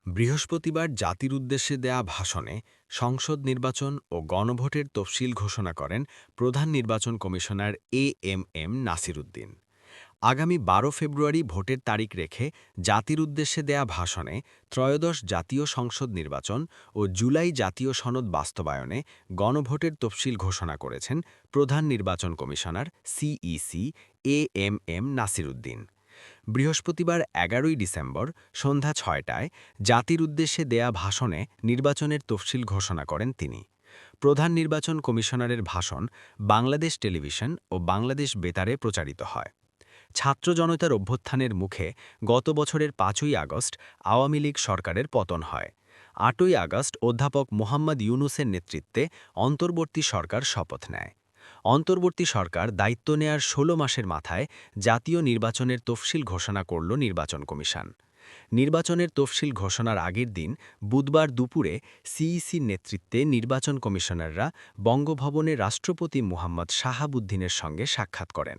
বৃহস্পতিবার জাতির উদ্দেশ্যে দেয়া ভাষণে সংসদ নির্বাচন ও গণভোটের তফসিল ঘোষণা করেন প্রধান নির্বাচন কমিশনার এএমএম নাসির উদ্দিন। আগামী ১২ ফেব্রুয়ারি ভোটের তারিখ রেখে জাতির উদ্দেশ্যে দেয়া ভাষণে ত্রয়োদশ জাতীয় সংসদ নির্বাচন ও জুলাই জাতীয় সনদ বাস্তবায়নে গণভোটের তফসিল ঘোষণা করেছেন প্রধান নির্বাচন commissioner CEC AMM Nasir Uddin. বৃহস্পতিবার ১১ই ডিসেম্বর সন্ধ্যা ৬টায় জাতির উদ্দেশ্যে দেয়া ভাষণে নির্বাচনের তফসিল ঘোষণা করেন তিনি। প্রধান নির্বাচন কমিশনারের ভাষণ বাংলাদেশ টেলিভিশন ও বাংলাদেশ বেতারে প্রচারিত হয়। ছাত্র জনতার অভ্যুত্থানের মুখে গত বছরের ৫ই আগস্ট আওয়ামী লীগ সরকারের পতন হয়। ৮ই আগস্ট অধ্যাপক মোহাম্মদ ইউনূসের নেতৃত্বে অন্তর্বর্তী সরকার শপথ নেয়। অন্তর্বর্তী সরকার দায়িত্ব নেয়ার ১৬ মাসের মাথায় জাতীয় নির্বাচনের তফসিল ঘোষণা করল নির্বাচন কমিশন। নির্বাচনের তফসিল ঘোষণার আগের দিন বুধবার দুপুরে সিইসির নেতৃত্বে নির্বাচন কমিশনাররা বঙ্গভবনে রাষ্ট্রপতি মুহাম্মদ শাহাবুদ্দিনের সঙ্গে সাক্ষাৎ করেন।